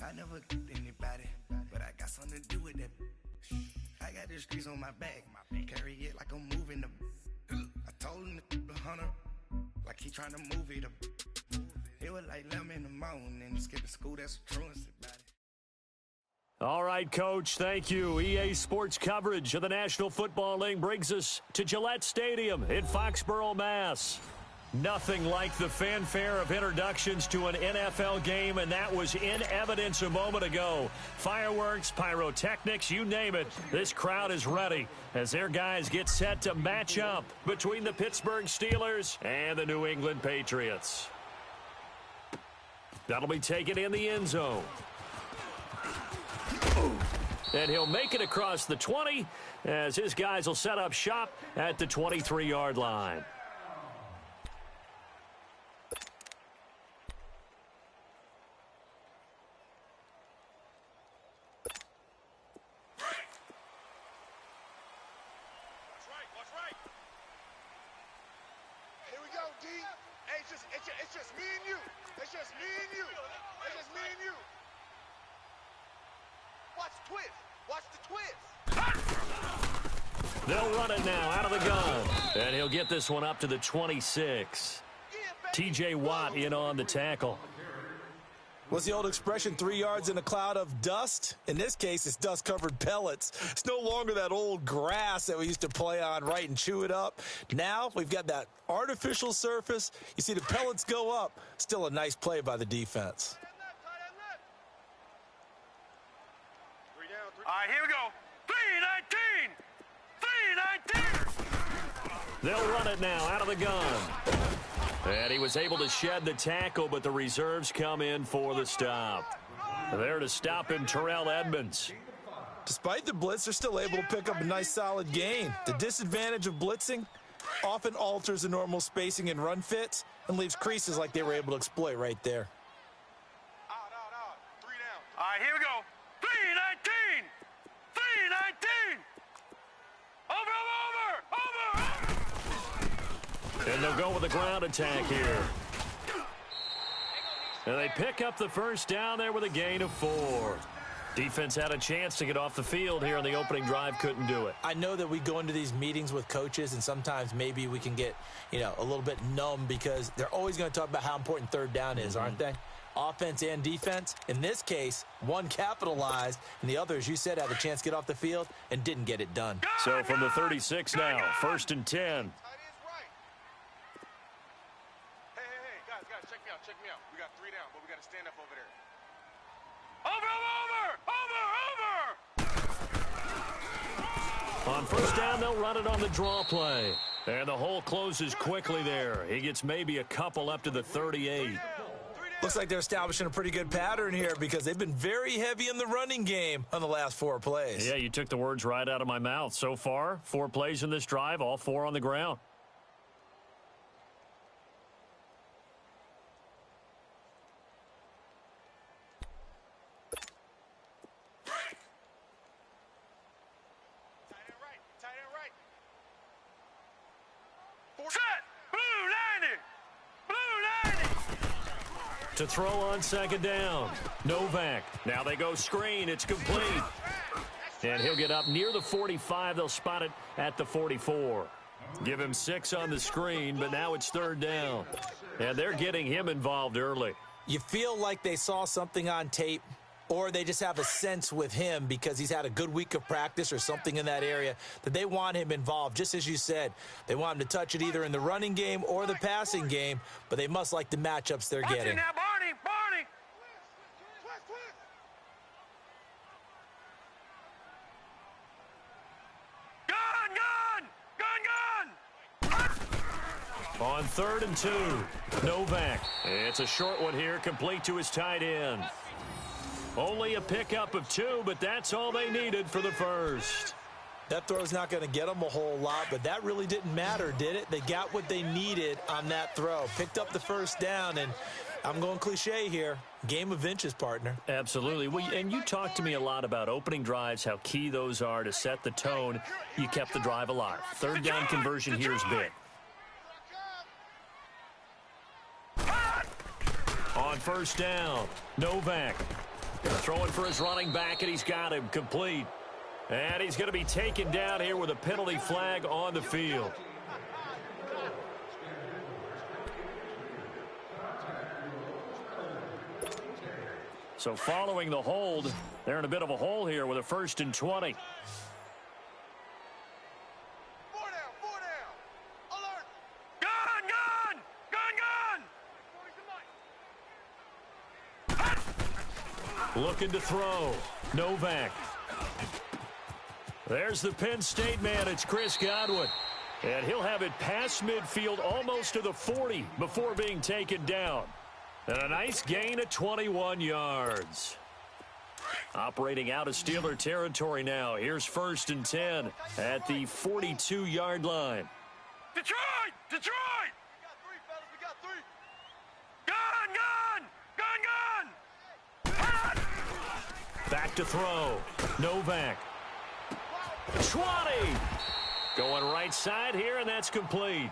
I never anybody, but I got something to do with that. I got the streets on my back, carry it like I'm moving the. I told him the hunter, like he trying to move it up. It was like 11 in the morning, skipping school, that's a truancy about it. All right, Coach, thank you. EA Sports coverage of the National Football League brings us to Gillette Stadium in Foxborough, Mass. Nothing like the fanfare of introductions to an NFL game, and that was in evidence a moment ago. Fireworks, pyrotechnics, you name it. This crowd is ready as their guys get set to match up between the Pittsburgh Steelers and the New England Patriots. That'll be taken in the end zone. And he'll make it across the 20 as his guys will set up shop at the 23-yard line. It's just me and you. It's just me and you. It's just me and you. Watch the twist. Watch the twist. They'll run it now out of the gun. And he'll get this one up to the 26. T.J. Watt in on the tackle. What's the old expression, 3 yards in a cloud of dust? In this case, it's dust-covered pellets. It's no longer that old grass that we used to play on, right, and chew it up. Now we've got that artificial surface. You see the pellets go up. Still a nice play by the defense. All right, here we go. 3-19. They'll run it now out of the gun. And he was able to shed the tackle, but the reserves come in for the stop. There to stop him, Terrell Edmonds. Despite the blitz, they're still able to pick up a nice solid gain. The disadvantage of blitzing often alters the normal spacing and run fits and leaves creases like they were able to exploit right there. Out. 3 down. All right, here we go. 3-19. Over. And they'll go with the ground attack here. And they pick up the first down there with a gain of 4. Defense had a chance to get off the field here on the opening drive, couldn't do it. I know that we go into these meetings with coaches, and sometimes maybe we can get, a little bit numb because they're always going to talk about how important third down is, aren't they? Offense and defense. In this case, one capitalized, and the other, as you said, had a chance to get off the field and didn't get it done. So from the 36 now, 1st and 10. Guys, check me out. We got 3 down, but we got to stand up over there. Over! On first down, they'll run it on the draw play. And the hole closes quickly there. He gets maybe a couple up to the 38. Looks like they're establishing a pretty good pattern here because they've been very heavy in the running game on the last 4 plays. Yeah, you took the words right out of my mouth. So far, 4 plays in this drive, all 4 on the ground. Tight end right. Set! Blue 90! To throw on second down. Novak. Now they go screen. It's complete. And he'll get up near the 45. They'll spot it at the 44. Give him 6 on the screen, but now it's 3rd down. And they're getting him involved early. You feel like they saw something on tape, or they just have a sense with him because he's had a good week of practice or something in that area that they want him involved. Just as you said, they want him to touch it either in the running game or the passing game, but they must like the matchups they're getting. Now, Barney! Gun! On 3rd and 2, Novak. It's a short one here, complete to his tight end. Only a pickup of 2, but that's all they needed for the first. That throw's not going to get them a whole lot, but that really didn't matter, did it? They got what they needed on that throw. Picked up the first down, and I'm going cliche here. Game of inches, partner. Absolutely. Well, and you talked to me a lot about opening drives, how key those are to set the tone. You kept the drive alive. Third down conversion here is big. On first down, Novak throwing for his running back, and he's got him complete. And he's going to be taken down here with a penalty flag on the field. So following the hold, they're in a bit of a hole here with a 1st and 20. 4 down, 4 down. Alert. Gun! Looking to throw. Novak. There's the Penn State man. It's Chris Godwin. And he'll have it past midfield almost to the 40 before being taken down. And a nice gain of 21 yards. Operating out of Steeler territory now. Here's 1st and 10 at the 42-yard line. Detroit! Detroit! We got 3, fellas. We got 3. Gun! Gun! Gun! Gun! Back to throw. Novak. 20. Going right side here, and that's complete.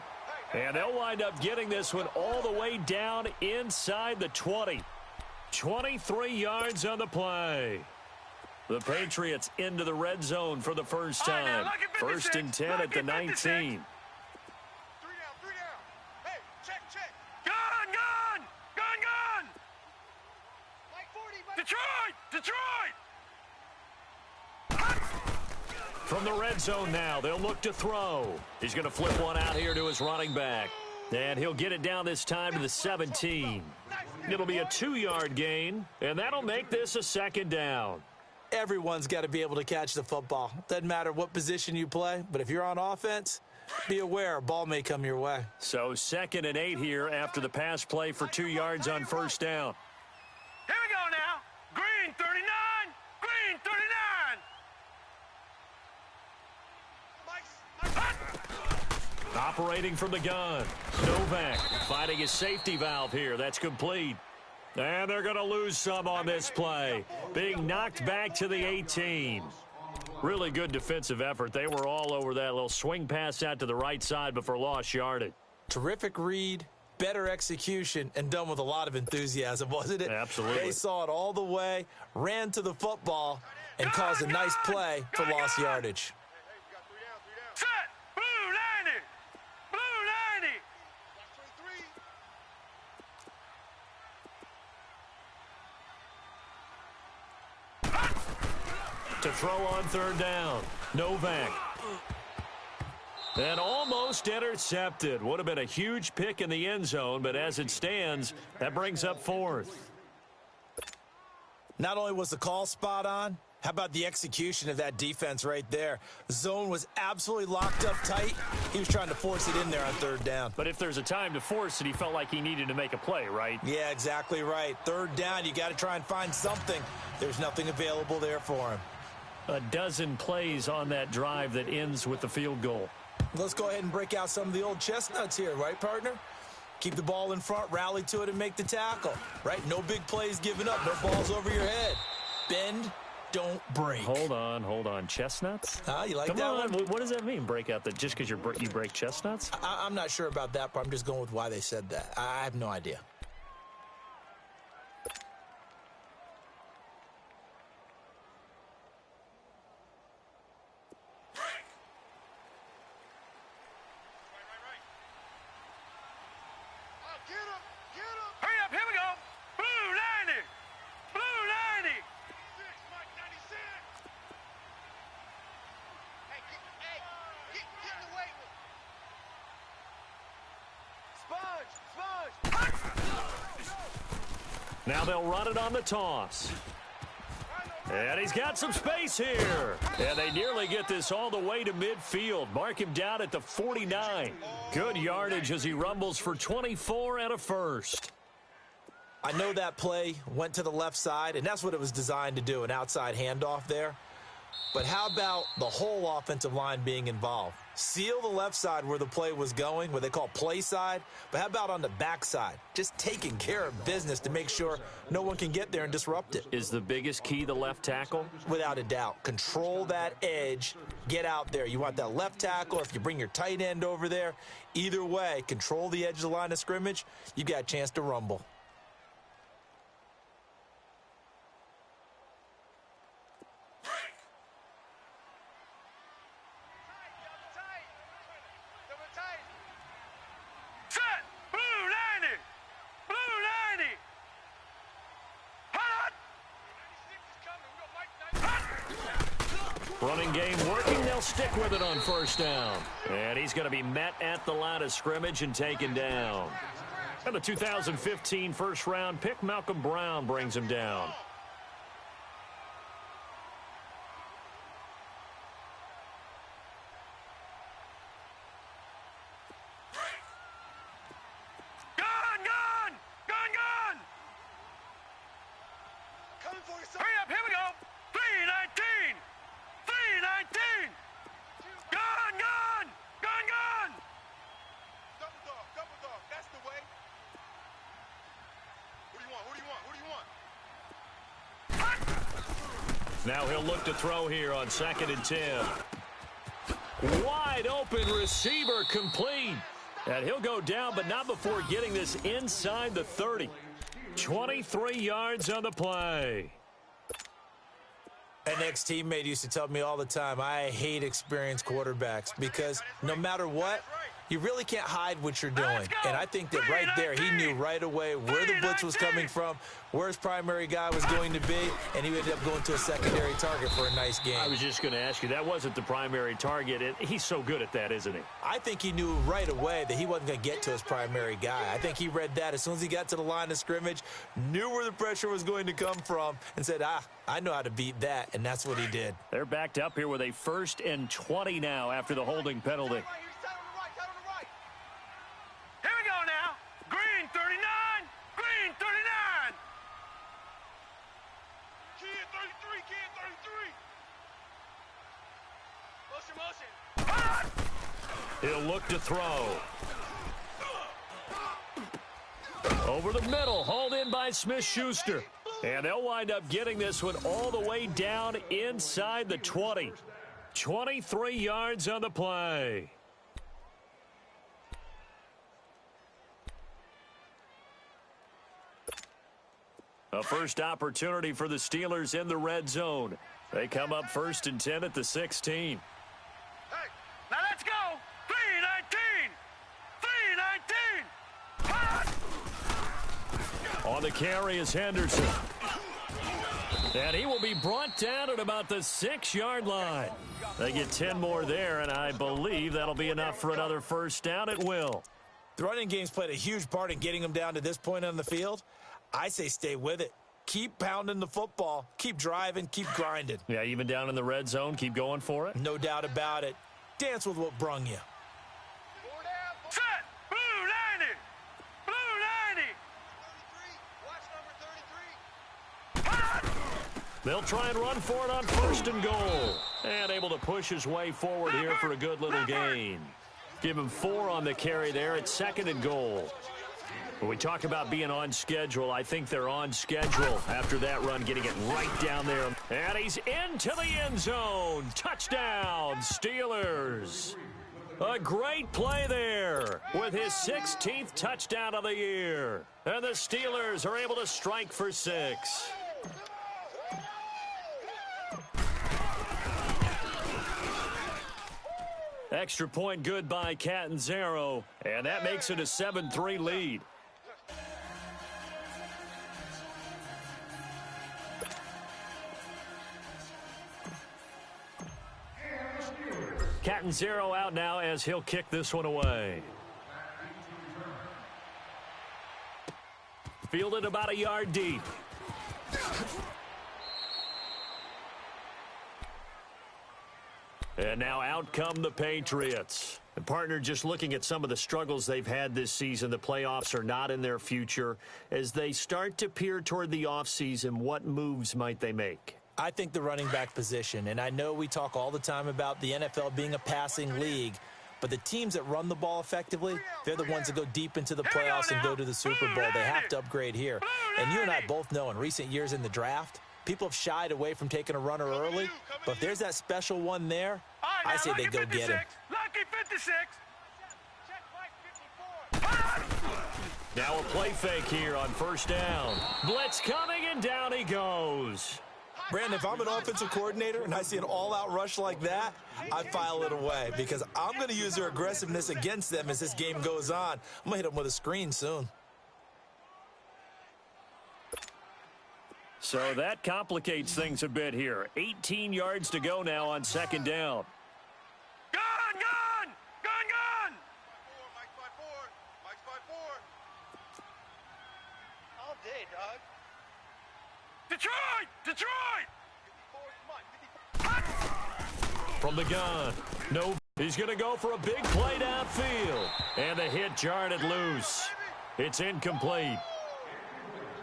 And they'll wind up getting this one all the way down inside the 20. 23 yards on the play. The Patriots into the red zone for the first time. 1st and 10 at the 19. 3 down, 3 down. Hey, check. Gun! Gun! Gun! Gun! Mike 40, Mike. Detroit! Detroit! From the red zone now, they'll look to throw. He's going to flip one out here to his running back. And he'll get it down this time to the 17. It'll be a 2-yard gain, and that'll make this a 2nd down. Everyone's got to be able to catch the football. Doesn't matter what position you play, but if you're on offense, be aware a ball may come your way. So 2nd and 8 here after the pass play for 2 yards on first down. Here we go now. Green 39. Green 39. Operating from the gun. Novak finding his safety valve here. That's complete. And they're going to lose some on this play. Being knocked back to the 18. Really good defensive effort. They were all over that little swing pass out to the right side before lost yardage. Terrific read, better execution, and done with a lot of enthusiasm, wasn't it? Absolutely. They saw it all the way, ran to the football, and caused a nice play for lost yardage. Set. Blue 90. Blue 90. To throw on third down. Novak. And almost intercepted. Would have been a huge pick in the end zone, but as it stands, that brings up 4th. Not only was the call spot on, how about the execution of that defense right there? Zone was absolutely locked up tight. He was trying to force it in there on third down. But if there's a time to force it, he felt like he needed to make a play, right? Yeah, exactly right. Third down, you got to try and find something. There's nothing available there for him. A dozen plays on that drive that ends with the field goal. Let's go ahead and break out some of the old chestnuts here, right, partner? Keep the ball in front, rally to it, and make the tackle, right? No big plays given up, no balls over your head. Bend, don't break. Hold on. Chestnuts? You like Come that on. one? What does that mean, break out? Just because you break chestnuts? I'm not sure about that, but I'm just going with why they said that. I have no idea. Hurry up. Here we go. Blue 90. Blue 90. Mike 96. Hey, get in the way. Sponge. Now they'll run it on the toss. And he's got some space here. And they nearly get this all the way to midfield. Mark him down at the 49. Good yardage as he rumbles for 24 and a first. I know that play went to the left side, and that's what it was designed to do, an outside handoff there. But how about the whole offensive line being involved? Seal the left side where the play was going, what they call play side. But how about on the back side? Just taking care of business to make sure no one can get there and disrupt it. Is the biggest key the left tackle? Without a doubt. Control that edge. Get out there. You want that left tackle. If you bring your tight end over there, either way, control the edge of the line of scrimmage. You got a chance to rumble. Running game working. They'll stick with it on first down. And he's going to be met at the line of scrimmage and taken down. And the 2015 first-round pick, Malcolm Brown, brings him down. Now he'll look to throw here on 2nd and 10. Wide open receiver complete. And he'll go down, but not before getting this inside the 30. 23 yards on the play. An ex-teammate used to tell me all the time, I hate experienced quarterbacks because no matter what, you really can't hide what you're doing. And I think that right there, he knew right away where the blitz was coming from, where his primary guy was going to be, and he ended up going to a secondary target for a nice game. I was just going to ask you, that wasn't the primary target. He's so good at that, isn't he? I think he knew right away that he wasn't going to get to his primary guy. I think he read that as soon as he got to the line of scrimmage, knew where the pressure was going to come from, and said, I know how to beat that, and that's what he did. They're backed up here with a 1st and 20 now after the holding penalty. Green 39! Green 39! Kid 33! Kid 33! Motion! He'll look to throw. Over the middle, hauled in by Smith-Schuster. And they'll wind up getting this one all the way down inside the 20. 23 yards on the play. A first opportunity for the Steelers in the red zone. They come up 1st and 10 at the 16. Hey, now let's go! 3-19! 3-19! On the carry is Henderson. And he will be brought down at about the 6-yard line. They get 10 more there, and I believe that'll be enough for another first down. It will. The running game's played a huge part in getting them down to this point on the field. I say stay with it. Keep pounding the football. Keep driving. Keep grinding. Yeah, even down in the red zone, keep going for it. No doubt about it. Dance with what brung you. Set! Blue 90! Blue 90! They'll try and run for it on 1st and goal. And able to push his way forward here for a good little gain. Give him 4 on the carry there at 2nd and goal. When we talk about being on schedule, I think they're on schedule after that run, getting it right down there. And he's into the end zone. Touchdown, Steelers. A great play there with his 16th touchdown of the year. And the Steelers are able to strike for 6. Extra point good by Catanzaro, and that makes it a 7-3 lead. Catanzaro out now as he'll kick this one away. Fielded about a yard deep. And now out come the Patriots. And partner, just looking at some of the struggles they've had this season, the playoffs are not in their future. As they start to peer toward the offseason, what moves might they make? I think the running back position, and I know we talk all the time about the NFL being a passing league, but the teams that run the ball effectively, they're the ones that go deep into the playoffs and go to the Super Bowl. They have to upgrade here. And you and I both know in recent years in the draft, people have shied away from taking a runner early, but if there's that special one there, I say they go get him. Lucky 56. Now a play fake here on first down. Blitz coming, and down he goes. Brandon, if I'm an offensive coordinator and I see an all-out rush like that, I file it away because I'm going to use their aggressiveness against them as this game goes on. I'm going to hit them with a screen soon. So that complicates things a bit here. 18 yards to go now on second down. Gone! Mike's by four. All day, dog. Detroit! 54, come on, 54. From the gun. No, he's going to go for a big play downfield. And the hit jarred it loose. It's incomplete.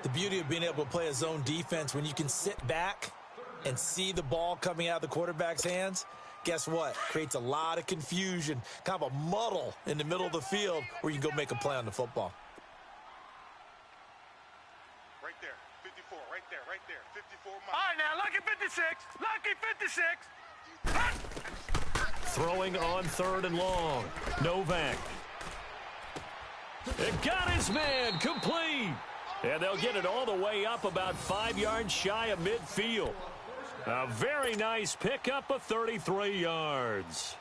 The beauty of being able to play a zone defense when you can sit back and see the ball coming out of the quarterback's hands, guess what? Creates a lot of confusion, kind of a muddle in the middle of the field where you can go make a play on the football. Right there, 54, right there. 54, Mike. All right, now, lucky 56. Throwing on third and long. Novak. It got his man complete. And they'll get it all the way up about 5 yards shy of midfield. A very nice pickup of 33 yards.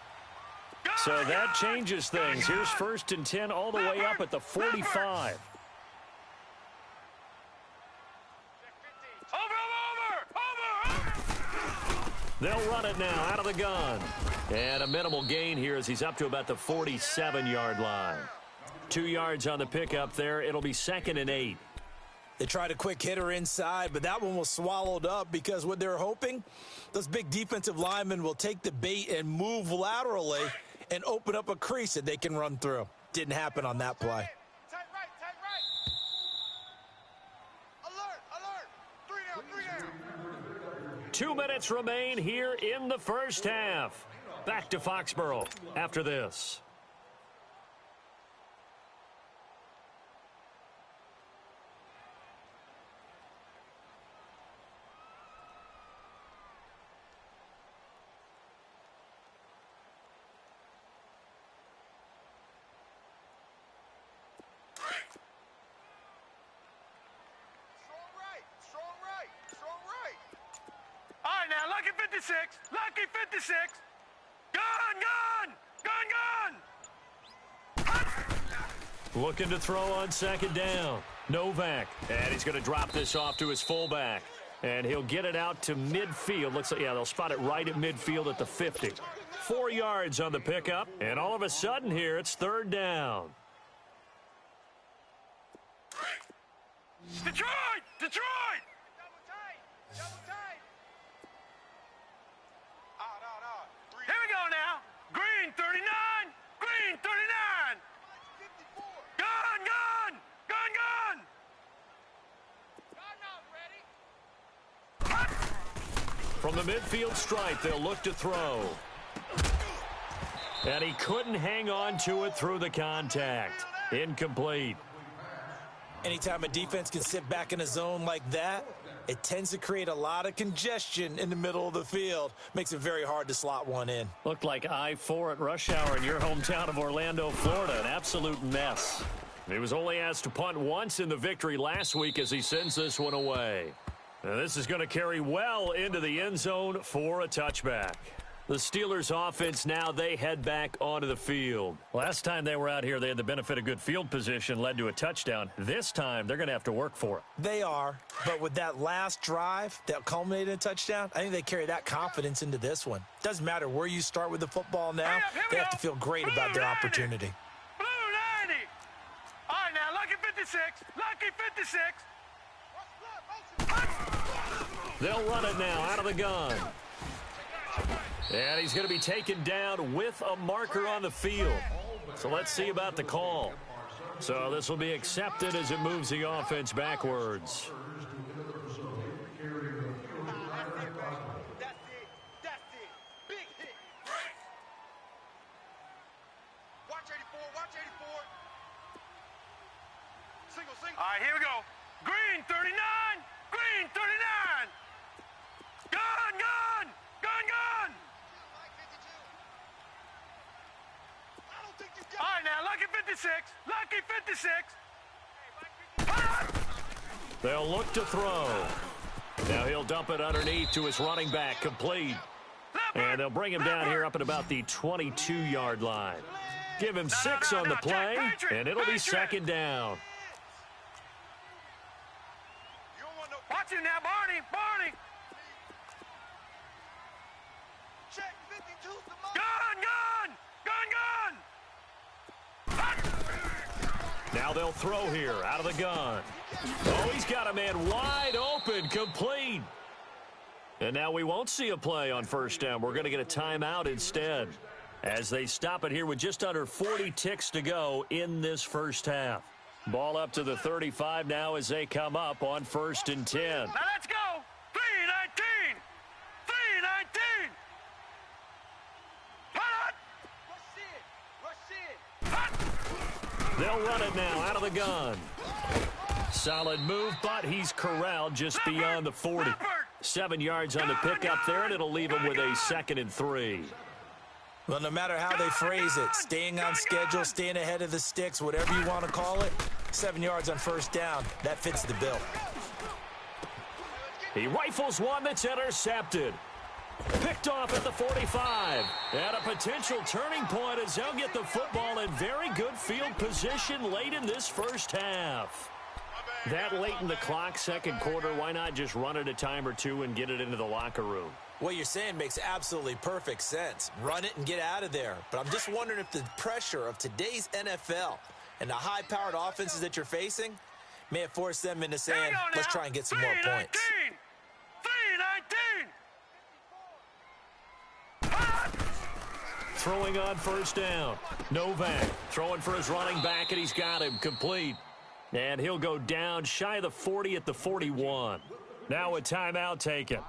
So that changes things. Here's first and 10 all the way up at the 45. Over! They'll run it now out of the gun. And a minimal gain here as he's up to about the 47-yard line. 2 yards on the pickup there. It'll be 2nd and 8. They tried a quick hitter inside, but that one was swallowed up because what they're hoping, those big defensive linemen will take the bait and move laterally and open up a crease that they can run through. Didn't happen on that play. Tight right. Alert. 3 down. 2 minutes remain here in the first half. Back to Foxborough after this. Strong right. All right, now, lucky 56. Gone! Looking to throw on second down. Novak. And he's going to drop this off to his fullback. And he'll get it out to midfield. Looks like, yeah, they'll spot it right at midfield at the 50. 4 yards on the pickup. And all of a sudden here, it's third down. Detroit! Double tight. Out. Here we go now. Green 39. 54. Gone! God not ready. From the midfield stripe, they'll look to throw. And he couldn't hang on to it through the contact. Incomplete. Anytime a defense can sit back in a zone like that, it tends to create a lot of congestion in the middle of the field. Makes it very hard to slot one in. Looked like I-4 at rush hour in your hometown of Orlando, Florida. An absolute mess. He was only asked to punt once in the victory last week as he sends this one away. Now this is going to carry well into the end zone for a touchback. The Steelers offense now, they head back onto the field. Last time they were out here, they had the benefit of good field position, led to a touchdown. This time, they're going to have to work for it. They are, but with that last drive that culminated in a touchdown, I think they carry that confidence into this one. Doesn't matter where you start with the football now, they have to feel great about their opportunity. Blue 90. All right, now, lucky 56. They'll run it now out of the gun. And he's going to be taken down with a marker on the field. So let's see about the call. So this will be accepted as it moves the offense backwards. Watch 84. Single, single. All right, here we go. Green 39. Green 39. Gun, gun. Gun, gun. Mike 52. I don't think you got All right, now, Lucky 56. Lucky 56. They'll look to throw. Now he'll dump it underneath to his running back, complete. And they'll bring him down here up at about the 22-yard line. Give him 6 on the play, and it'll be second down. You don't want no Watch it now, Barney. Barney. check. 52's the most. Gun, gun. Gun, gun. Now they'll throw here out of the gun. Oh, he's got a man wide open, complete. And now we won't see a play on first down. We're going to get a timeout instead as they stop it here with just under 40 ticks to go in this first half. Ball up to the 35 now as they come up on 1st and 10. Now let's go. 319. 319. Hut. Rush in. Rush in. They'll run it now out of the gun. Solid move, but he's corralled just beyond the 40. 7 yards on the pickup there, and it'll leave him with a 2nd and 3. Well, no matter how they phrase it, staying on schedule, staying ahead of the sticks, whatever you want to call it, 7 yards on first down, that fits the bill. He rifles one that's intercepted. Picked off at the 45. And a potential turning point as they'll get the football in very good field position late in this first half. That late in the clock, second quarter, why not just run it a time or two and get it into the locker room? What you're saying makes absolutely perfect sense. Run it and get out of there. But I'm just wondering if the pressure of today's NFL and the high-powered offenses that you're facing may have forced them into saying, let's try and get some more points. 319. Throwing on first down. Novak throwing for his running back, and he's got him complete. And he'll go down shy of the 40 at the 41. Now a timeout taken.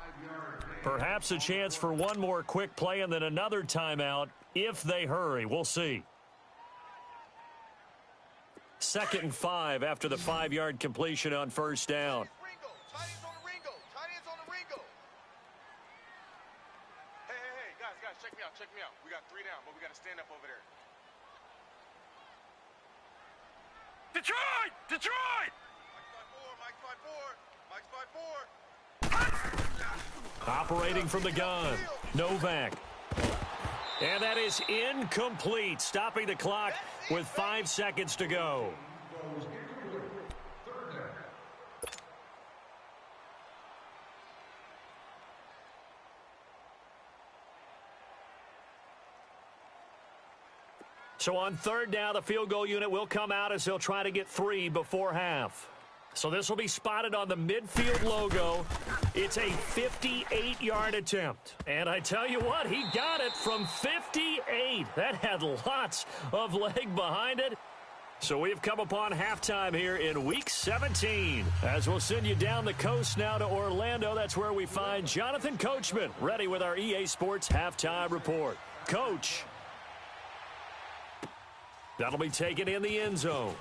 Perhaps a chance for one more quick play and then another timeout if they hurry. We'll see. 2nd and 5 after the 5-yard completion on first down. Ringo. Tight ends on the Ringo. Tight ends on the Ringo. Hey, guys, check me out. Check me out. We got 3 down, but we got to stand up over there. Detroit! Detroit! Mike's by 4. Operating from the gun. Novak. And that is incomplete, stopping the clock with 5 seconds to go. So on 3rd down, the field goal unit will come out as they'll try to get 3 before half. So this will be spotted on the midfield logo. It's a 58-yard attempt. And I tell you what, he got it from 58. That had lots of leg behind it. So we have come upon halftime here in Week 17. As we'll send you down the coast now to Orlando. That's where we find Jonathan Coachman ready with our EA Sports Halftime Report. Coach. That'll be taken in the end zone.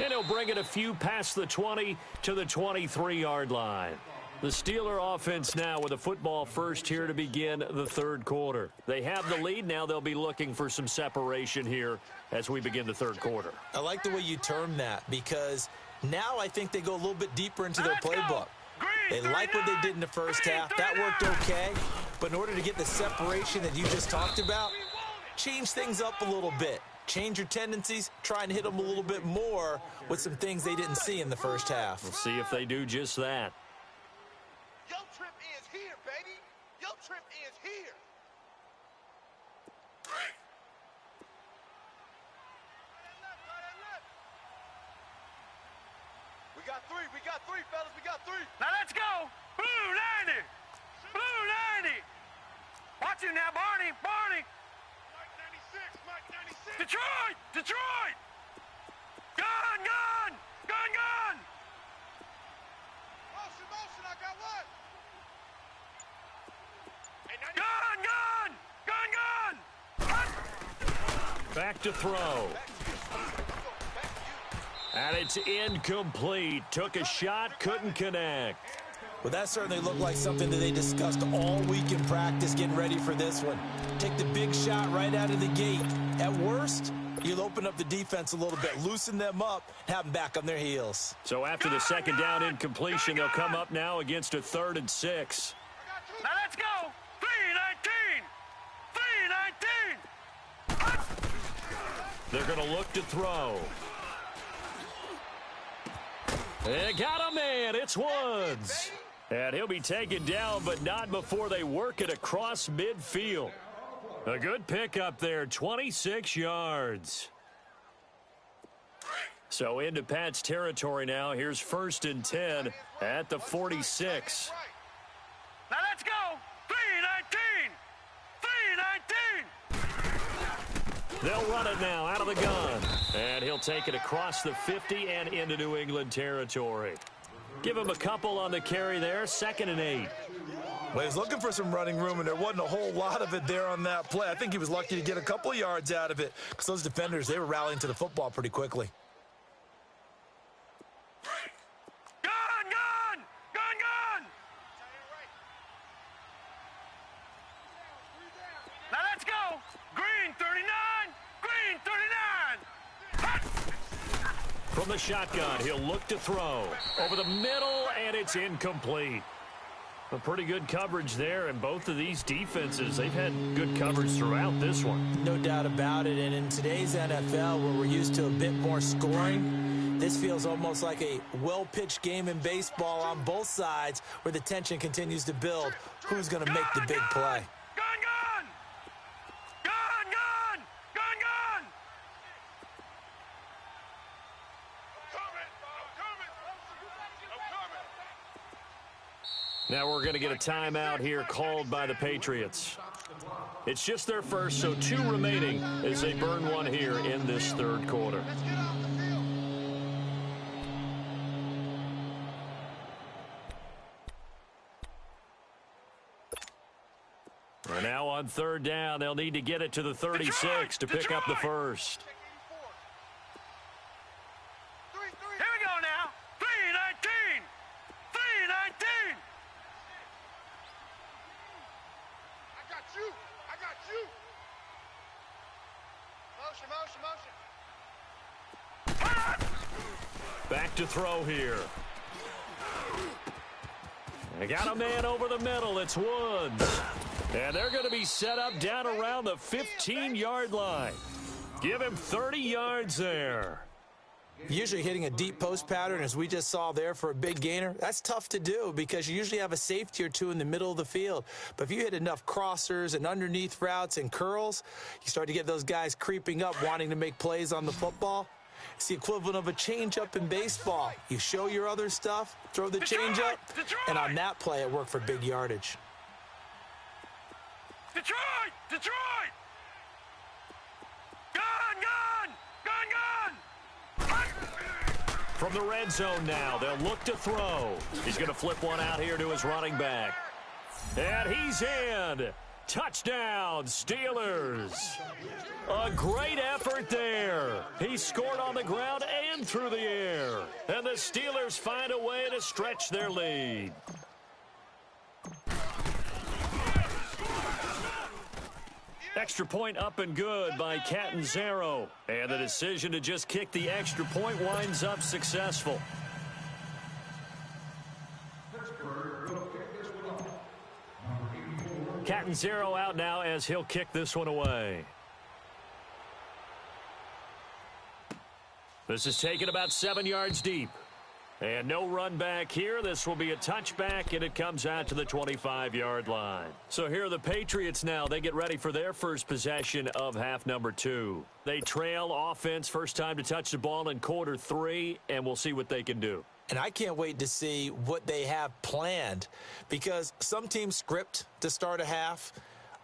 And he'll bring it a few past the 20 to the 23-yard line. The Steeler offense now with a football first here to begin the 3rd quarter. They have the lead. Now they'll be looking for some separation here as we begin the 3rd quarter. I like the way you term that because now I think they go a little bit deeper into their playbook. They like what they did in the first half. That worked okay. But in order to get the separation that you just talked about, change things up a little bit. Change your tendencies, try and hit them a little bit more with some things they didn't see in the first half. We'll see if they do just that. Your trip ends here, baby. Your trip ends here. We got 3, fellas. We got 3. Now let's go. Blue 90. Blue 90. Watch him now, Barney. Barney. Mike 96. Detroit. Detroit. Gun, gun. Gun, gun. Motion, I got one. Hey, 96. Gun, gun. Gun, gun. Back to throw. And it's incomplete. Took a shot, couldn't connect. Well, that certainly looked like something that they discussed all week in practice getting ready for this one. Take the big shot right out of the gate. At worst, you'll open up the defense a little bit, loosen them up, have them back on their heels. So after the second down incompletion, they'll come up now against a 3rd and 6. Now let's go. 3-19. 3-19. They're going to look to throw. They got a man. It's Woods. And he'll be taken down, but not before they work it across midfield. A good pickup there, 26 yards. So into Pat's territory now. Here's 1st and 10 at the 46. Now let's go. 3-19. 3-19. They'll run it now out of the gun. And he'll take it across the 50 and into New England territory. Give him a couple on the carry there. 2nd and 8. Well, he was looking for some running room, and there wasn't a whole lot of it there on that play. I think he was lucky to get a couple yards out of it because those defenders, they were rallying to the football pretty quickly. Gun, gun, gun, gun. Now let's go. Green 39, green 39. From the shotgun, he'll look to throw. Over the middle, and it's incomplete. A pretty good coverage there, and both of these defenses, they've had good coverage throughout this one. No doubt about it, and in today's NFL, where we're used to a bit more scoring, this feels almost like a well-pitched game in baseball on both sides where the tension continues to build. Who's going to make the big play? Gun, gun. Gun, gun, gun, gun. Now we're going to get a timeout here called by the Patriots. It's just their first, so 2 remaining as they burn one here in this 3rd quarter. And now on 3rd down, they'll need to get it to the 36 to pick up the first. Here we go now. 3-19. 3-19. I got you. Motion. Back to throw here. They got a man over the middle. It's Woods. And they're going to be set up down around the 15-yard line. Give him 30 yards there. Usually hitting a deep post pattern, as we just saw there for a big gainer, that's tough to do because you usually have a safety or two in the middle of the field. But if you hit enough crossers and underneath routes and curls, you start to get those guys creeping up wanting to make plays on the football. It's the equivalent of a change-up in baseball. You show your other stuff, throw the change-up, and on that play it worked for big yardage. Detroit! Detroit! Gun, gun! Gun, gun! From the red zone now, they'll look to throw. He's going to flip one out here to his running back. And he's in. Touchdown, Steelers. A great effort there. He scored on the ground and through the air. And the Steelers find a way to stretch their lead. Extra point up and good by Catanzaro. And the decision to just kick the extra point winds up successful. Catanzaro out now as he'll kick this one away. This is taken about 7 yards deep. And no run back here. This will be a touchback, and it comes out to the 25-yard line. So here are the Patriots now. They get ready for their first possession of half number 2. They trail offense, first time to touch the ball in quarter 3, and we'll see what they can do. And I can't wait to see what they have planned, because some teams script to start a half.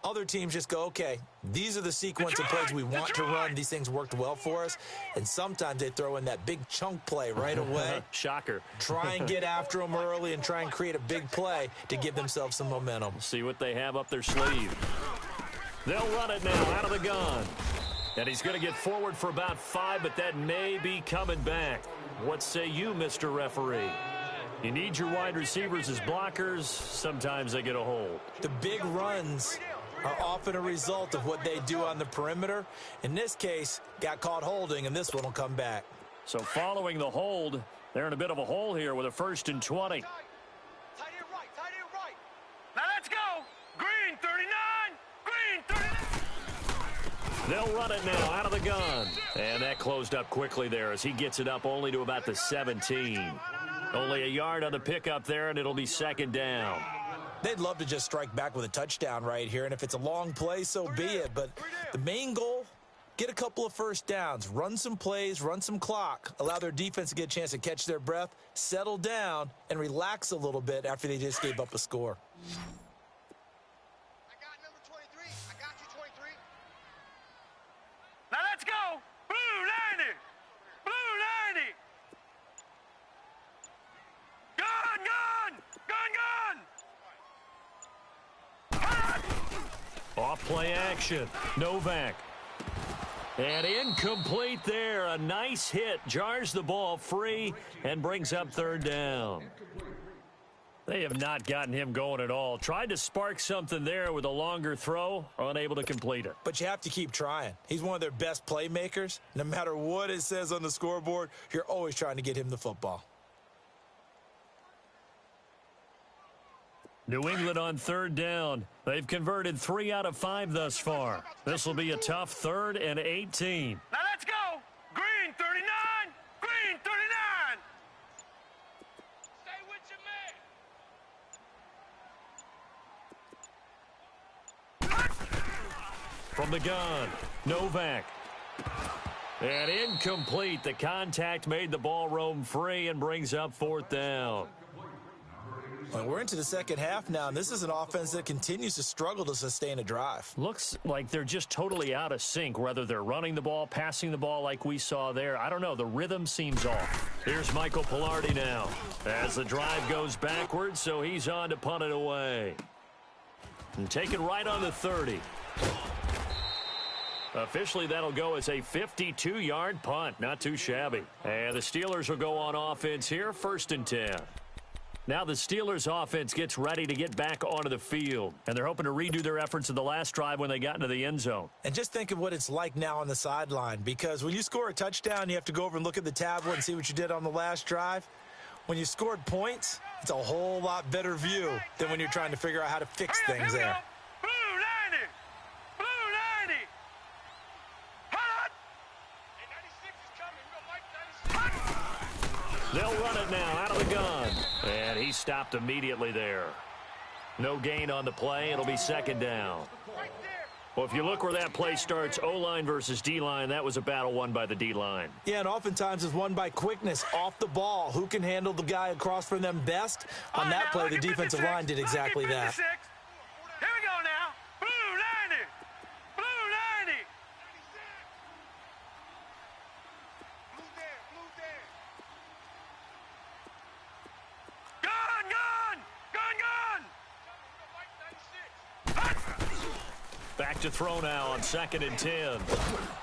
Other teams just go, okay, these are the sequence of plays we want to run. These things worked well for us. And sometimes they throw in that big chunk play right away. Shocker. Try and get after them early and try and create a big play to give themselves some momentum. See what they have up their sleeve. They'll run it now out of the gun. And he's going to get forward for about 5, but that may be coming back. What say you, Mr. Referee? You need your wide receivers as blockers. Sometimes they get a hold. The big runs are often a result of what they do on the perimeter. In this case, got caught holding, and this one will come back. So following the hold, they're in a bit of a hole here with a 1st and 20. Tight end right, tight end right. Now let's go. Green 39, green 39. They'll run it now out of the gun. And that closed up quickly there as he gets it up only to about the 17. Only a yard on the pickup there, and it'll be 2nd down. They'd love to just strike back with a touchdown right here, and if it's a long play, so be it. But the main goal, get a couple of first downs, run some plays, run some clock, allow their defense to get a chance to catch their breath, settle down, and relax a little bit after they just gave up a score. I got number 23. I got you, 23. Now let's go. Blue 90, blue 90. Gun, gun, gun, gun. Off play action. Novak. And incomplete there. A nice hit. Jars the ball free and brings up 3rd down. They have not gotten him going at all. Tried to spark something there with a longer throw. Unable to complete it. But you have to keep trying. He's one of their best playmakers. No matter what it says on the scoreboard, you're always trying to get him the football. New England on 3rd down. They've converted 3 out of 5 thus far. This will be a tough 3rd and 18. Now let's go. Green 39, green 39. Stay with your man. From the gun, Novak. And incomplete. The contact made the ball roam free and brings up 4th down. Well, we're into the second half now, and this is an offense that continues to struggle to sustain a drive. Looks like they're just totally out of sync, whether they're running the ball, passing the ball like we saw there. I don't know. The rhythm seems off. Here's Michael Pilardi now as the drive goes backwards, so he's on to punt it away. And take it right on the 30. Officially, that'll go as a 52-yard punt. Not too shabby. And the Steelers will go on offense here, 1st and 10. Now the Steelers offense gets ready to get back onto the field, and they're hoping to redo their efforts of the last drive when they got into the end zone. And just think of what it's like now on the sideline, because when you score a touchdown, you have to go over and look at the tablet and see what you did on the last drive. When you scored points, it's a whole lot better view than when you're trying to figure out how to fix things there. Blue 90, blue 90. Hot. Hey, 96 is coming. Real Mike 96. They'll run it now out of the gun. And he stopped immediately there. No gain on the play. It'll be 2nd down. Well, if you look where that play starts, O-line versus D-line, that was a battle won by the D-line. Yeah, and oftentimes it's won by quickness off the ball. Who can handle the guy across from them best? On that play, the defensive line did exactly that. Here we go now. Blue 90, blue 90. Blue there, blue there. Gun, gun, gun, gun. Back to throw now on 2nd and 10.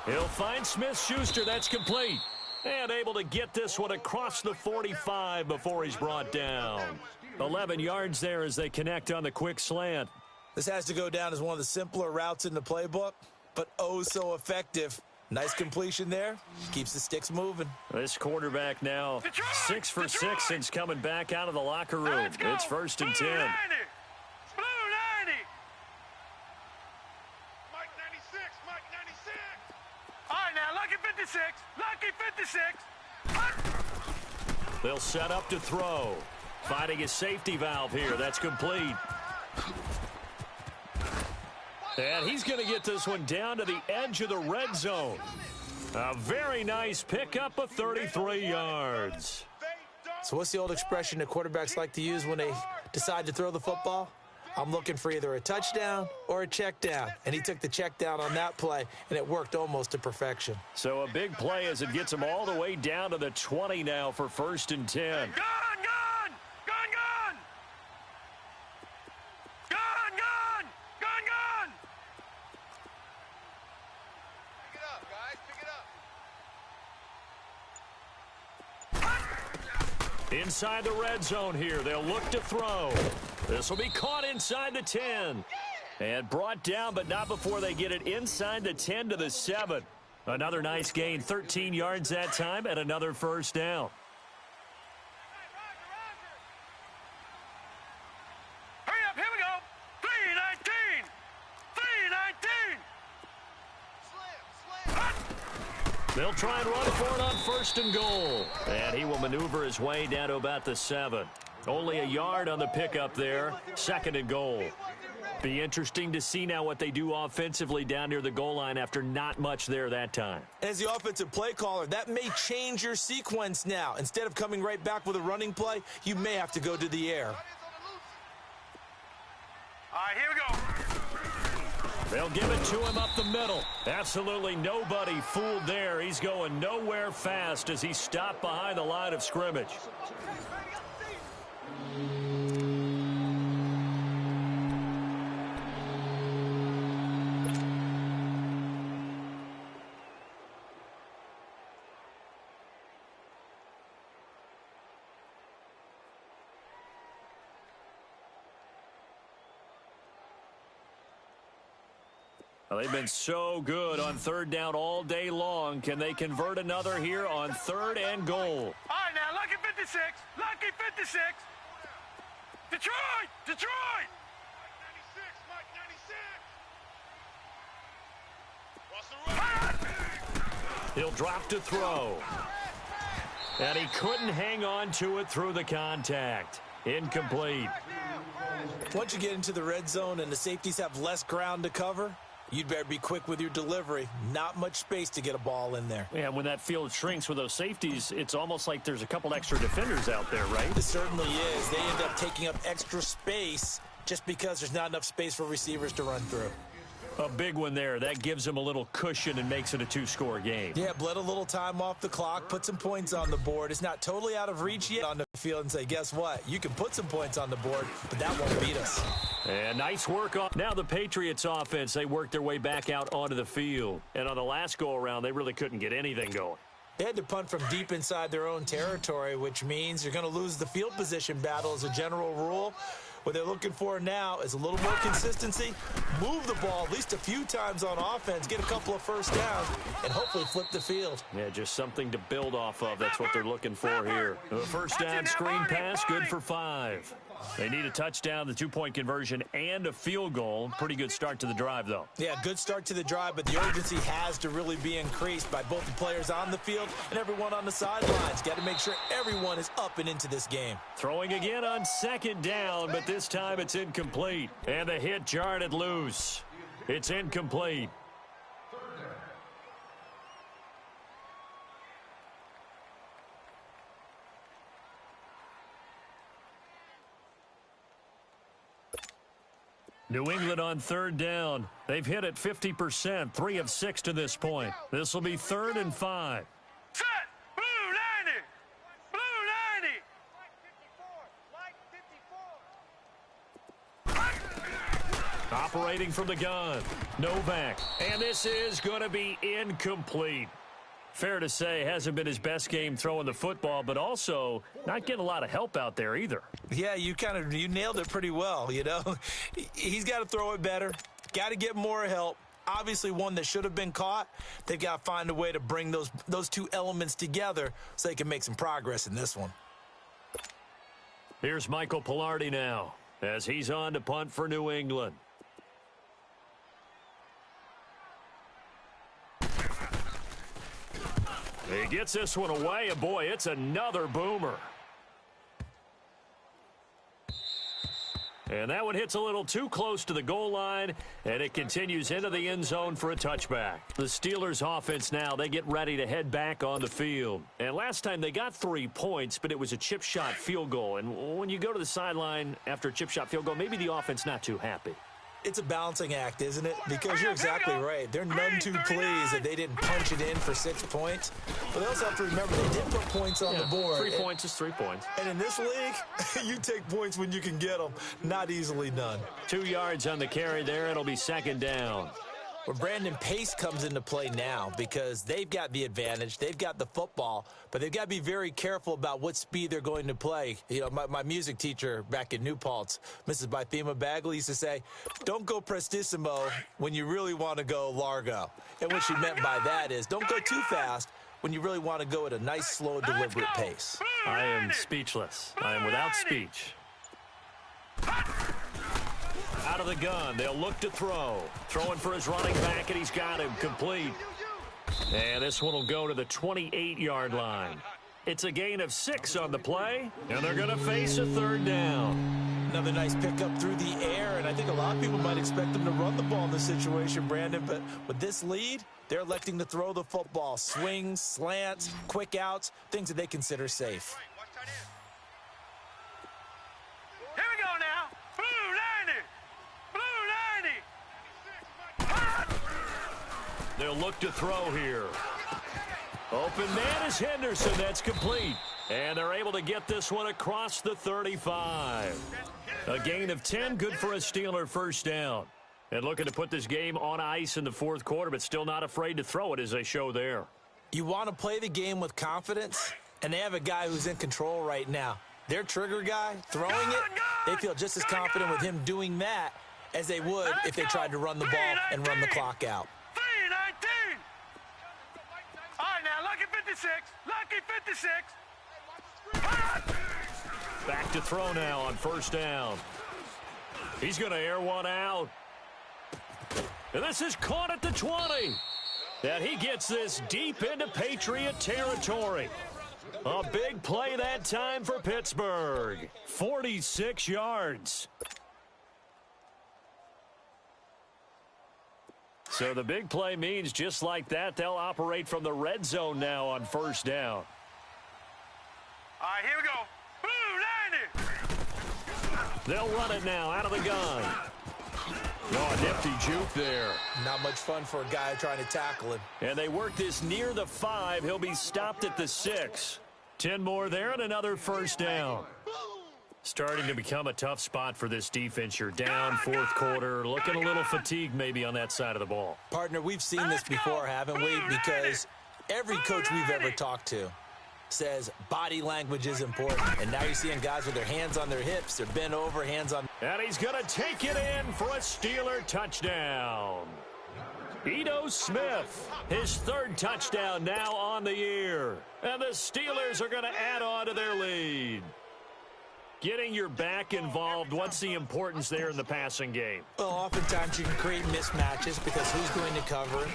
He'll find Smith-Schuster. That's complete. And able to get this one across the 45 before he's brought down. 11 yards there as they connect on the quick slant. This has to go down as one of the simpler routes in the playbook, but oh so effective. Nice completion there. Keeps the sticks moving. This quarterback now Detroit, 6 for Detroit. 6 since coming back out of the locker Now room. let's go. It's 1st and Blue 10. 90, blue 90. Mike 96, Mike 96. All right, now, lucky 56, lucky 56. They'll set up to throw. Finding a safety valve here. That's complete. And he's going to get this one down to the edge of the red zone. A very nice pickup of 33 yards. So what's the old expression that quarterbacks like to use when they decide to throw the football? I'm looking for either a touchdown or a check down. And he took the check down on that play, and it worked almost to perfection. So a big play as it gets him all the way down to the 20 now for 1st and 10. Gun, gun, gun, gun. Gun, gun, gun, gun. Pick it up. Inside the red zone here, they'll look to throw. This will be caught inside the 10. And brought down, but not before they get it inside the 10 to the 7. Another nice gain, 13 yards that time, and another first down. Hurry up, here we go. 319. 319. They'll try and run for it on 1st and goal. And he will maneuver his way down to about the 7. Only a yard on the pickup there. 2nd and goal. Be interesting to see now what they do offensively down near the goal line after not much there that time. As the offensive play caller, that may change your sequence now. Instead of coming right back with a running play, you may have to go to the air. All right, here we go. They'll give it to him up the middle. Absolutely nobody fooled there. He's going nowhere fast as he stopped behind the line of scrimmage. Well, they've been so good on 3rd down all day long. Can they convert another here on 3rd and goal? All right, now, lucky 56. Lucky 56. Detroit! Detroit! Mike 96. Mike 96. He'll drop to throw. And he couldn't hang on to it through the contact. Incomplete. Once you get into the red zone and the safeties have less ground to cover, you'd better be quick with your delivery. Not much space to get a ball in there. Yeah, when that field shrinks with those safeties, it's almost like there's a couple extra defenders out there, right? It certainly is. They end up taking up extra space just because there's not enough space for receivers to run through. A big one there. That gives them a little cushion and makes it a 2-score game. Yeah, bled a little time off the clock, put some points on the board. It's not totally out of reach yet on the field and say, guess what? You can put some points on the board, but that won't beat us. And nice work on. Now the Patriots offense, they worked their way back out onto the field. And on the last go-around, they really couldn't get anything going. They had to punt from deep inside their own territory, which means you're going to lose the field position battle as a general rule. What they're looking for now is a little more consistency, move the ball at least a few times on offense, get a couple of first downs, and hopefully flip the field. Yeah, just something to build off of. That's what they're looking for here. The first down screen pass, good for 5. They need a touchdown, the 2-point conversion, and a field goal. Pretty good start to the drive, though. Yeah, good start to the drive, but the urgency has to really be increased by both the players on the field and everyone on the sidelines. Got to make sure everyone is up and into this game. Throwing again on 2nd down, but this time it's incomplete. And the hit jarred it loose. It's incomplete. New England on 3rd down. They've hit it 50%, 3 of 6 to this point. This will be 3rd and 5. Set! Blue 90! Blue 90! Operating from the gun. Novak. And this is going to be incomplete. Fair to say, hasn't been his best game throwing the football, but also not getting a lot of help out there either. Yeah, you nailed it pretty well, you know. He's got to throw it better, got to get more help. Obviously one that should have been caught. They've got to find a way to bring those two elements together so they can make some progress in this one. Here's Michael Pilardi now as he's on to punt for New England. He gets this one away, and boy, it's another boomer. And that one hits a little too close to the goal line, and it continues into the end zone for a touchback. The Steelers offense now, they get ready to head back on the field. And last time they got 3 points, but it was a chip shot field goal. And when you go to the sideline after a chip shot field goal, maybe the offense not too happy. It's a balancing act, isn't it? Because you're exactly right. They're none too pleased that they didn't punch it in for 6 points. But they also have to remember they did put points on the board. 3 points is 3 points. And in this league, you take points when you can get them. Not easily done. 2 yards on the carry there. It'll be 2nd down. Well, Brandon, pace comes into play now because they've got the advantage. They've got the football, but they've got to be very careful about what speed they're going to play. You know, my music teacher back in New Paltz, Mrs. Bythema Bagley, used to say, don't go prestissimo when you really want to go largo. And what she meant by that is don't go too fast when you really want to go at a nice, slow, deliberate pace. I am speechless. I am without speech. Out of the gun, they'll look to throw. Throwing for his running back, and he's got him complete. And this one will go to the 28-yard line. It's a gain of 6 on the play, and they're going to face a third down. Another nice pickup through the air, and I think a lot of people might expect them to run the ball in this situation, Brandon, but with this lead, they're electing to throw the football. Swings, slants, quick outs, things that they consider safe. Here we go now. Blue 90. They'll look to throw here. Open man is Henderson. That's complete. And they're able to get this one across the 35. A gain of 10, good for a Steeler first down. And looking to put this game on ice in the fourth quarter, but still not afraid to throw it as they show there. You want to play the game with confidence, and they have a guy who's in control right now. Their trigger guy, throwing it, they feel just as confident with him doing that as they would if they tried to run the ball and run the clock out. 3-19. All right, now, lucky 56. Lucky 56. Back to throw now on first down. He's going to air one out. And this is caught at the 20. And he gets this deep into Patriot territory. A big play that time for Pittsburgh. 46 yards. So the big play means just like that, they'll operate from the red zone now on first down. All right, here we go. Blue 90. They'll run it now out of the gun. Oh, a nifty juke there. Not much fun for a guy trying to tackle him. And they work this near the 5. He'll be stopped at the 6. 10 more there and another first down. Starting to become a tough spot for this defense. You're down fourth quarter, looking a little fatigued maybe on that side of the ball. Partner, we've seen this before, haven't we? Because every coach we've ever talked to says body language is important. And now you're seeing guys with their hands on their hips. They're bent over, hands on. And he's going to take it in for a Steeler touchdown. Ito Smith, his third touchdown now on the year. And the Steelers are going to add on to their lead. Getting your back involved, what's the importance there in the passing game? Well, oftentimes you can create mismatches because who's going to cover him?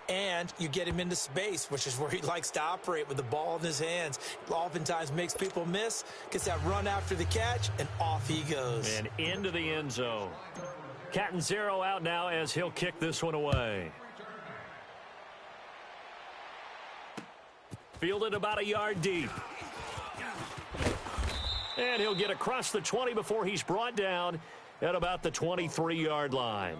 And you get him into space, which is where he likes to operate with the ball in his hands. Oftentimes makes people miss, gets that run after the catch, and off he goes. And into the end zone. Catanzaro out now as he'll kick this one away. Fielded about a yard deep. And he'll get across the 20 before he's brought down at about the 23-yard line.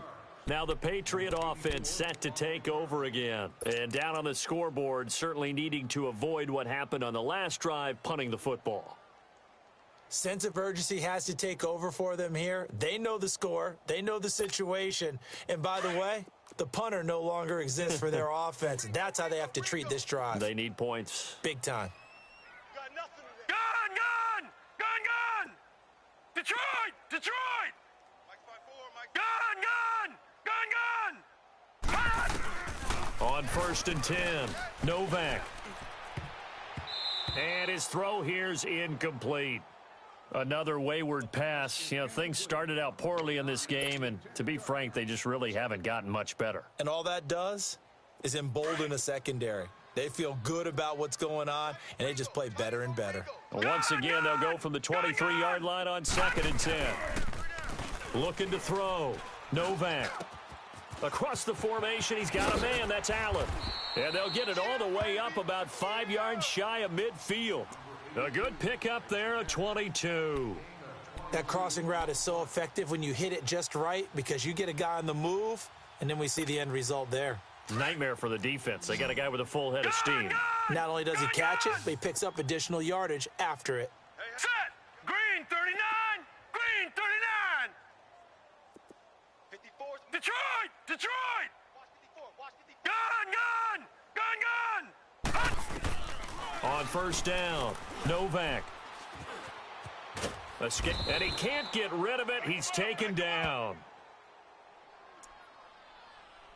Now the Patriot offense set to take over again. And down on the scoreboard, certainly needing to avoid what happened on the last drive, punting the football. Sense of urgency has to take over for them here. They know the score. They know the situation. And by the way, the punter no longer exists for their offense. That's how they have to treat this drive. They need points. Big time. Gun, gun! Gun, gun! Detroit! Detroit! Gun, gun! Gun, gun! On first and 10, Novak. And his throw here's incomplete. Another wayward pass. You know, things started out poorly in this game, and to be frank, they just really haven't gotten much better. And all that does is embolden a secondary. They feel good about what's going on, and they just play better and better. Once again, they'll go from the 23-yard line on second and 10. Looking to throw. Novak. Across the formation, he's got a man. That's Allen. And they'll get it all the way up about 5 yards shy of midfield. A good pickup there, a 22. That crossing route is so effective when you hit it just right because you get a guy on the move, and then we see the end result there. Nightmare for the defense. They got a guy with a full head of steam. Not only does he catch it, but he picks up additional yardage after it. Set! Green 39! Green 39! 54. Detroit! Detroit! On first down, Novak. Escape, and he can't get rid of it. He's taken down.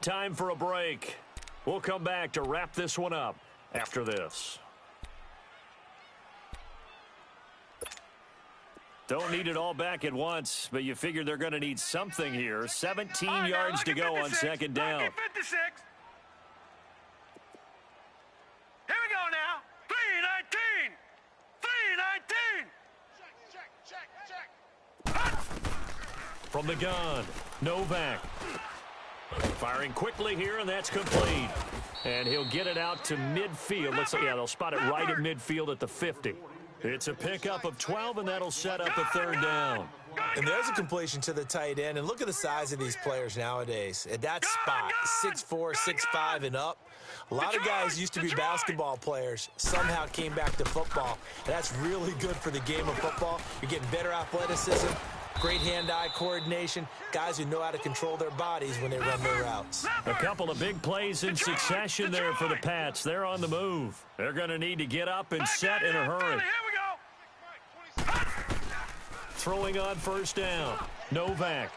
Time for a break. We'll come back to wrap this one up after this. Don't need it all back at once, but you figure they're going to need something here. 17 yards to go on second down. 56. Here we go now. 319. 319. From the gun, Novak. Firing quickly here, and that's complete. And he'll get it out to midfield. Looks like, yeah, they'll spot it right at midfield at the 50. It's a pickup of 12, and that'll set up a third down. And there's a completion to the tight end. And look at the size of these players nowadays. At that spot, 6'4", 6'5", and up. A lot of guys used to be basketball players, somehow came back to football. And that's really good for the game of football. You're getting better athleticism, great hand-eye coordination, guys who know how to control their bodies when they run their routes. A couple of big plays in succession there for the Pats. They're on the move. They're going to need to get up and set in a hurry. Throwing on first down, Novak.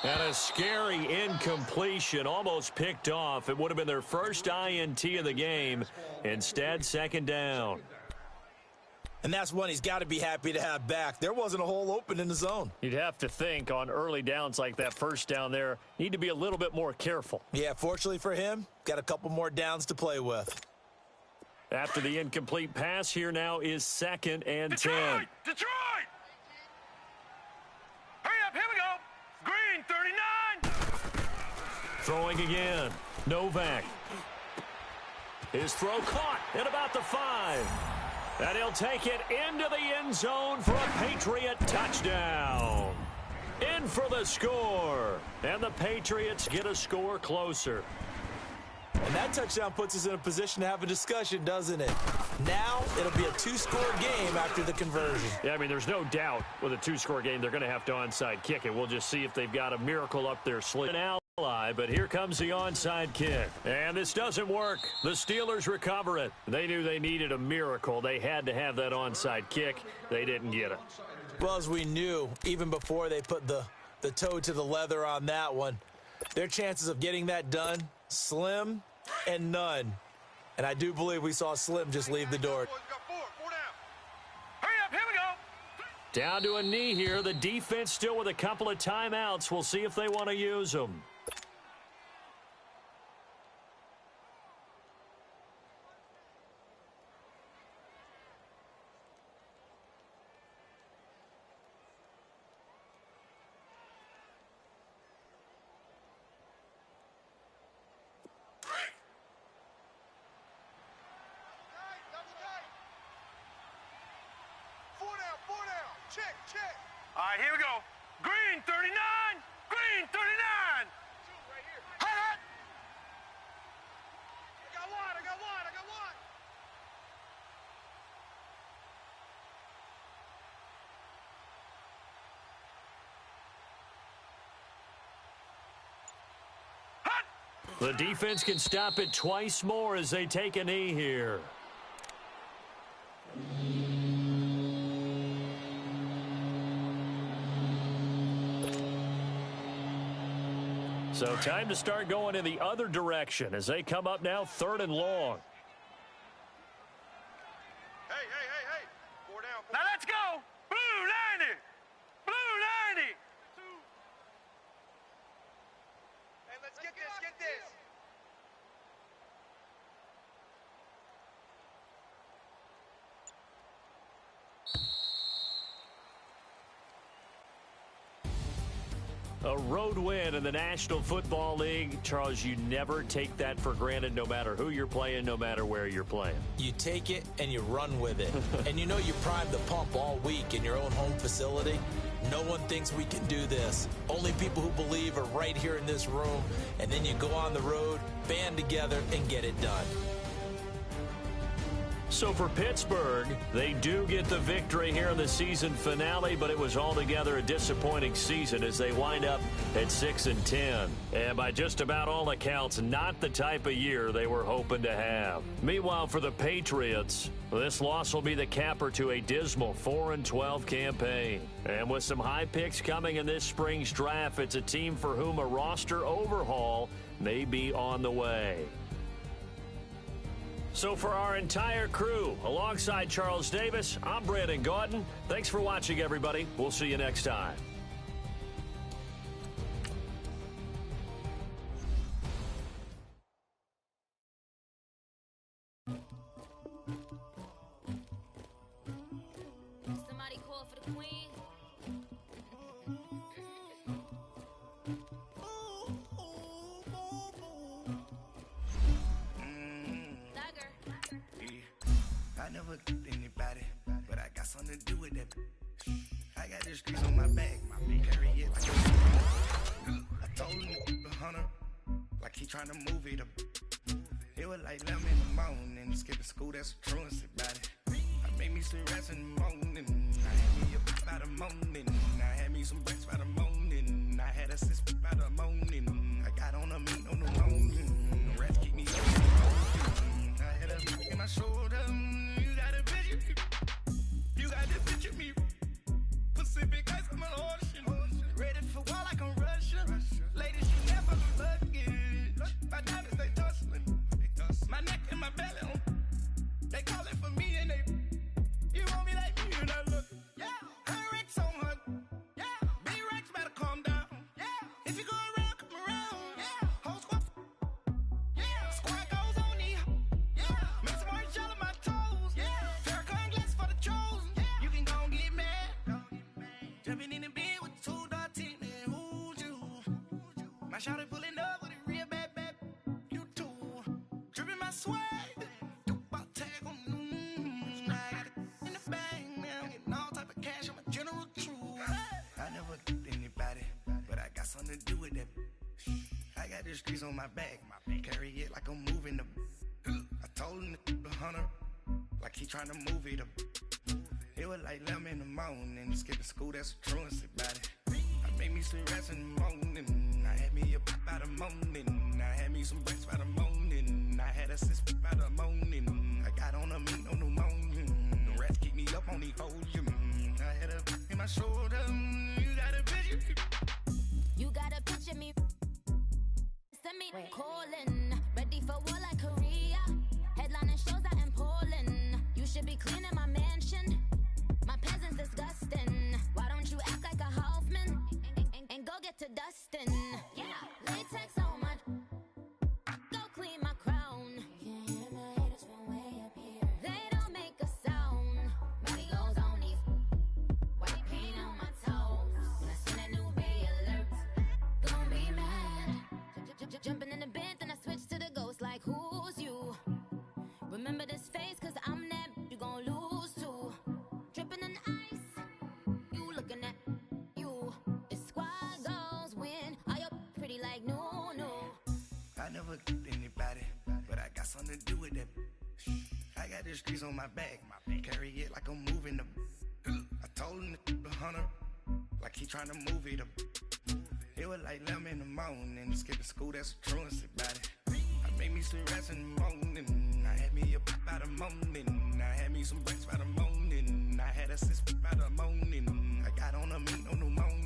And a scary incompletion, almost picked off. It would have been their first INT of the game. Instead, second down. And that's one he's got to be happy to have back. There wasn't a hole open in the zone. You'd have to think on early downs like that first down there, need to be a little bit more careful. Yeah, fortunately for him, got a couple more downs to play with. After the incomplete pass, here now is 2nd and 10. Detroit! Hurry up, here we go. Green, 39. Throwing again, Novak. His throw caught at about the 5. And he'll take it into the end zone for a Patriot touchdown. In for the score. And the Patriots get a score closer. And that touchdown puts us in a position to have a discussion, doesn't it? Now it'll be a 2-score game after the conversion. Yeah, I mean, there's no doubt with a 2-score game, they're going to have to onside kick it. We'll just see if they've got a miracle up their sleeve. But here comes the onside kick. And this doesn't work. The Steelers recover it. They knew they needed a miracle. They had to have that onside kick. They didn't get it. Well, as we knew, even before they put the toe to the leather on that one, their chances of getting that done, slim and none. And I do believe we saw Slim just leave the door. Hurry up, here we go. Down to a knee here. The defense still with a couple of timeouts. We'll see if they want to use them. Check. All right, here we go. Green, 39. Green, 39. Right here. Hot. I got one. Hot. The defense can stop it twice more as they take a knee here. So time to start going in the other direction as they come up now 3rd and long. Hey. 4 down. Now let's go. Blue 90. Blue 90. 2. Hey, let's get this. A road win in the National Football League. Charles, you never take that for granted no matter who you're playing, no matter where you're playing. You take it and you run with it. And you know you primed the pump all week in your own home facility. No one thinks we can do this. Only people who believe are right here in this room. And then you go on the road, band together, and get it done. So for Pittsburgh, they do get the victory here in the season finale, but it was altogether a disappointing season as they wind up at 6-10. And by just about all accounts, not the type of year they were hoping to have. Meanwhile, for the Patriots, this loss will be the capper to a dismal 4-12 campaign. And with some high picks coming in this spring's draft, it's a team for whom a roster overhaul may be on the way. So for our entire crew, alongside Charles Davis, I'm Brandon Gautin. Thanks for watching, everybody. We'll see you next time. Somebody call for the queen. I never anybody, but I got something to do with that. I got the streets on my back, carry it like I told him the hunter, like he trying to move it up. It was like 11 in the morning, skipping school, that's a truancy about it. I made me some rest in the morning, I had me up by the morning, I had me some breaks by the morning, I had a sis by the morning, I got on a meat on the morning, the rats keep me up. I had a look in my shoulder. You got this bitch at me. Pacific ice, I'm an ocean. Ready for war like I'm Russian. Ladies, you never luggage. My diamonds, they tussling. My neck and my belly on. They calling for me and they. You want me like me, you're not looking. Yeah. Her Rex on her. Yeah. B-Rex better calm down. Yeah. If you go around, come around. Yeah. Whole squad. Yeah. Squad goes on me. Yeah. Make some orange gel on my toes. Yeah. Farrakhan glass for the chosen. Yeah. You can go and get mad. Jumping in the bed with 2 dark teeth, man. Who's you? My shawty pulling up with a real bad. You too. Dripping my swag. Do about tag on. I got it in the bag, man. I'm getting all type of cash. I'm a general true. I never anybody, but I got something to do with that. I got the streets on my back, carry it like I'm moving the. I told him the hunter, like he trying to move it up. It was like 11 in the morning, skipping school, that's a truancy about it. I made me some rest in the morning, I had me up by the morning, I had me some breaks by the morning, I had a sis by the morning, I got on a meat on the morning, the rats keep me up on the podium, I had a in my shoulder, you got a picture. You got a picture me. Send me calling. Ready for war like Korea. Headlining shows out in Poland. You should be cleaning my mansion. My peasants disgusting. Why don't you act like a Hoffman and go get to dustin'? Yeah, latex on my. Go clean my crown. You can hear my haters from way up here. They don't make a sound. Money goes on these. White paint on my toes. When I send a new Bay alert, gon' be mad. Jumping in the bed, then I switch to the ghost like who's you? Remember this face, cause I'm that you gon' lose too. Dripping in ice, you looking at you. It's squad goals win. Are you pretty like no? I never anybody, but I got something to do with that. I got the streets on my back, carry it like I'm moving the. I told him the hunter, like he trying to move it up. It was like 11 in the morning, skipping school, that's a truancy about it. I made me some rest in the morning, I had me up by the morning, I had me some breaks by the morning, I had a sis by the morning, I got on a meat on the morning.